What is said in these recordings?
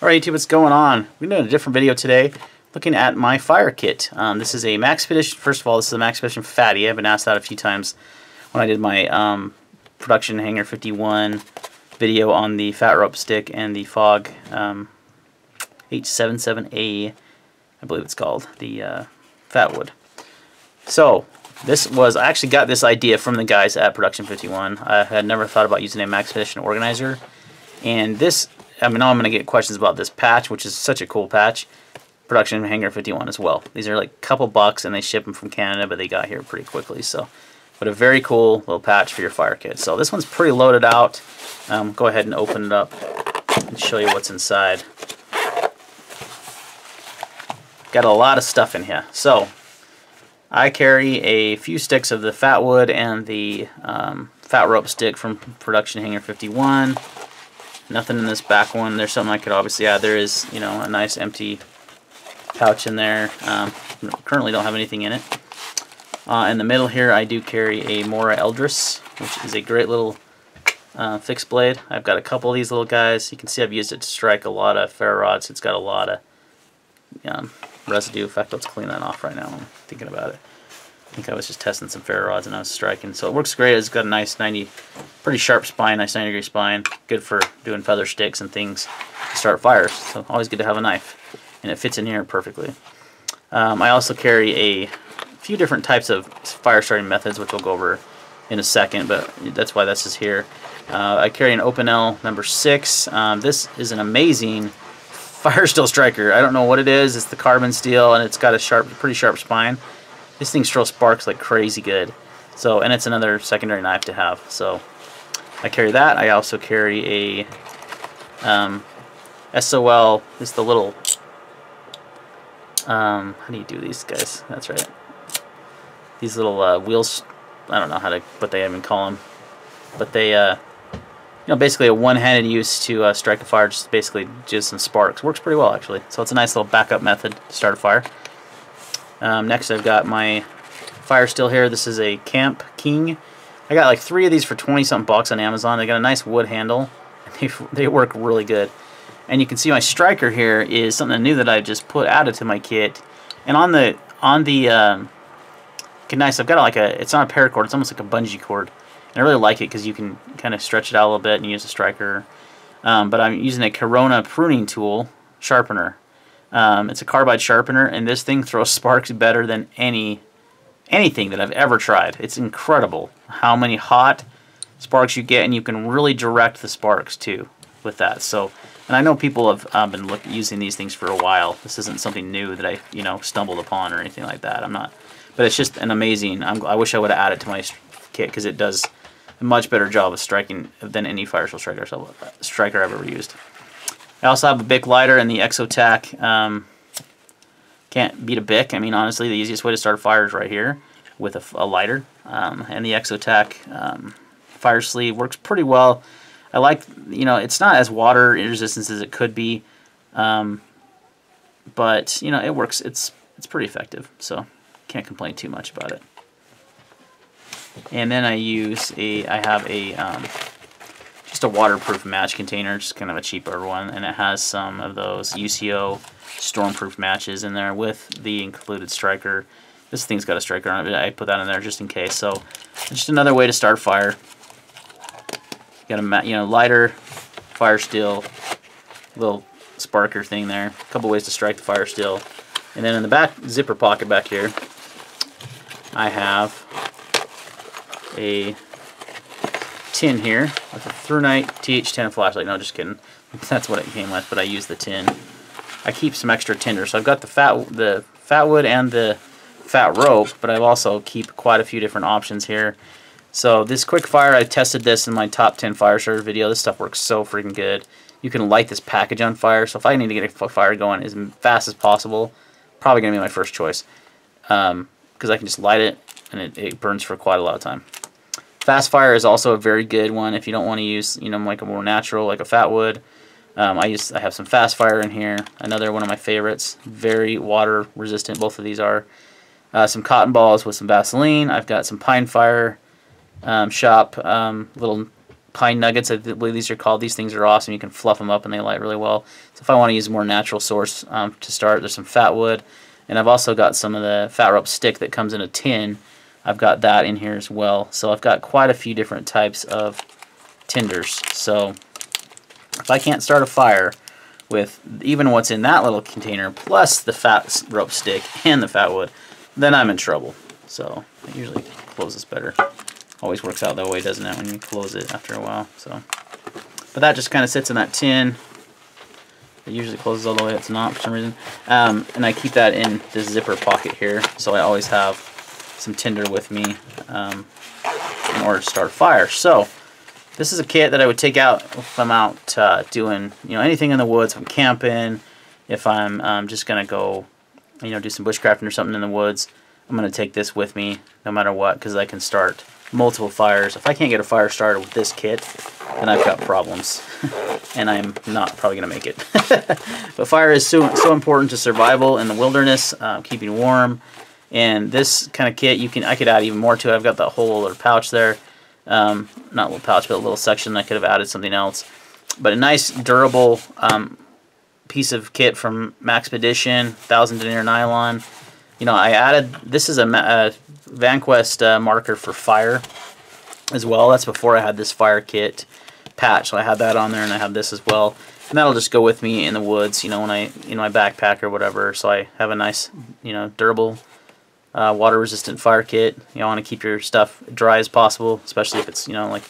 Alright YouTube, what's going on? We're doing a different video today looking at my fire kit. This is a Maxpedition. First of all, this is a Maxpedition Fatty. I've been asked that a few times when I did my Production Hanger 51 video on the fat rope stick and the Fog H77A, I believe it's called, the fat wood. So I actually got this idea from the guys at Production 51. I had never thought about using a Maxpedition organizer, and this, I mean, now I'm going to get questions about this patch, which is such a cool patch. Production Hanger 51 as well. These are like a couple bucks, and they ship them from Canada, but they got here pretty quickly. So, but a very cool little patch for your fire kit. So this one's pretty loaded out. Go ahead and open it up and show you what's inside. Got a lot of stuff in here. So I carry a few sticks of the fat wood and the fat rope stick from Production Hanger 51. Nothing in this back one. There's something I could obviously add. There is, you know, a nice empty pouch in there. Currently don't have anything in it. In the middle here I do carry a Mora Eldris, which is a great little fixed blade. I've got a couple of these little guys. You can see I've used it to strike a lot of ferro rods. It's got a lot of residue. In fact, let's clean that off right now. I'm thinking about it. I think I was just testing some ferro rods and I was striking. So it works great. It's got a nice pretty sharp spine, nice 90-degree spine. Good for doing feather sticks and things to start fires. So always good to have a knife. And it fits in here perfectly. I also carry a few different types of fire starting methods, which we'll go over in a second, but that's why this is here. I carry an Opinel number 6. This is an amazing fire steel striker. I don't know what it is. It's the carbon steel, and it's got a pretty sharp spine. This thing throws sparks like crazy good. So, and it's another secondary knife to have. So I carry that. I also carry a SOL. It's the little how do you do these guys? That's right. These little wheels. I don't know what they even call them, but they you know, basically a one-handed use to strike a fire. Just basically some sparks. Works pretty well actually. So it's a nice little backup method to start a fire. Next I've got my fire steel here. This is a Camp King. I got like 3 of these for 20-something bucks on Amazon. They got a nice wood handle, and they work really good. And you can see my striker here is something new that I just added to my kit. And on the nice, I've got like it's not a paracord, it's almost like a bungee cord. And I really like it because you can kind of stretch it out a little bit and use a striker. But I'm using a Corona pruning tool, Sharpener. It's a carbide sharpener, and this thing throws sparks better than anything that I've ever tried. It's incredible how many hot sparks you get, and you can really direct the sparks too with that. So, and I know people have been using these things for a while. This isn't something new that I stumbled upon or anything like that. I'm not, but it's just an amazing. I wish I would have added to my kit because it does a much better job of striking than any fire steel striker I've ever used. I also have a Bic lighter and the Exotac. Can't beat a Bic. I mean, honestly, the easiest way to start a fire is right here with a lighter. And the Exotac fire sleeve works pretty well. I like, it's not as water resistant as it could be, but it works. It's pretty effective, so can't complain too much about it. And then I have just a waterproof match container, just kind of a cheaper one, and it has some of those UCO stormproof matches in there with the included striker. This thing's got a striker on it, but I put that in there just in case. So just another way to start a fire. Got a lighter, fire steel, little sparker thing there. A couple ways to strike the fire steel. And then in the back zipper pocket back here, I have a tin here with a ThruNite TH10 flashlight. No, just kidding. That's what it came with, but I use the tin. I keep some extra tinder, so I've got the fat wood and the fat rope, but I also keep quite a few different options here. So this Quickfire, I tested this in my top 10 fire starter video. This stuff works so freaking good. You can light this package on fire, so if I need to get a fire going as fast as possible, probably going to be my first choice. Because I can just light it, and it burns for quite a lot of time. Fast fire is also a very good one if you don't want to use, like a more natural, like a fat wood. I have some fast fire in here. Another one of my favorites, very water resistant. Both of these are. Some cotton balls with some Vaseline. I've got some Pine Fire shop little pine nuggets, I believe these are called. These things are awesome. You can fluff them up and they light really well. So if I want to use a more natural source to start, there's some fat wood. And I've also got some of the fat rope stick that comes in a tin. I've got that in here as well. So I've got quite a few different types of tinders. So if I can't start a fire with even what's in that little container plus the fat rope stick and the fat wood, then I'm in trouble. So it usually closes better. Always works out that way, doesn't it, when you close it after a while. So, but that just kind of sits in that tin. It usually closes all the way. It's not for some reason. And I keep that in this zipper pocket here, so I always have some tinder with me in order to start a fire. So this is a kit that I would take out if I'm out doing anything in the woods. If I'm camping, if I'm just gonna go do some bushcrafting or something in the woods, I'm gonna take this with me no matter what, because I can start multiple fires. If I can't get a fire started with this kit, then I've got problems, and I'm not probably gonna make it. But fire is so important to survival in the wilderness, keeping warm. And this kind of kit, I could add even more to it. I've got that whole little pouch there, not a little pouch, but a little section. I could have added something else. But a nice durable piece of kit from Maxpedition, 1000 denier nylon. I added, this is a VanQuest marker for fire as well. That's before I had this fire kit patch. So I had that on there, and I have this as well. And that'll just go with me in the woods, when I, my backpack or whatever. So I have a nice, durable, water-resistant fire kit. I want to keep your stuff dry as possible, especially if it's, like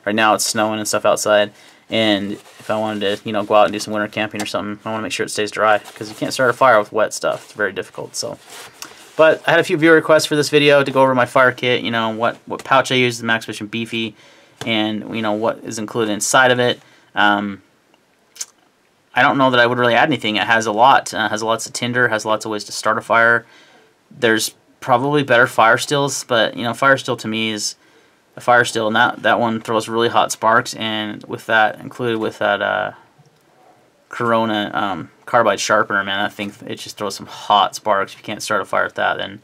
right now it's snowing and stuff outside. And if I wanted to, go out and do some winter camping or something, I want to make sure it stays dry, because you can't start a fire with wet stuff. It's very difficult. So, but I had a few viewer requests for this video to go over my fire kit. What pouch I use, the Maxpedition Beefy, and what is included inside of it. I don't know that I would really add anything. It has a lot. Has lots of tinder. Has lots of ways to start a fire. There's probably better fire stills, but fire still to me is a fire still, and that one throws really hot sparks. And with that included with that Corona carbide sharpener, man, I think it just throws some hot sparks. If you can't start a fire with that, then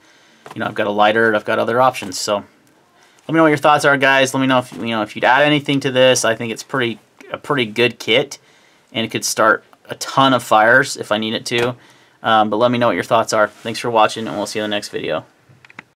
I've got a lighter, and I've got other options. So let me know what your thoughts are, guys. Let me know if if you'd add anything to this. I think it's a pretty good kit, and it could start a ton of fires if I need it to. But let me know what your thoughts are. Thanks for watching, and we'll see you in the next video.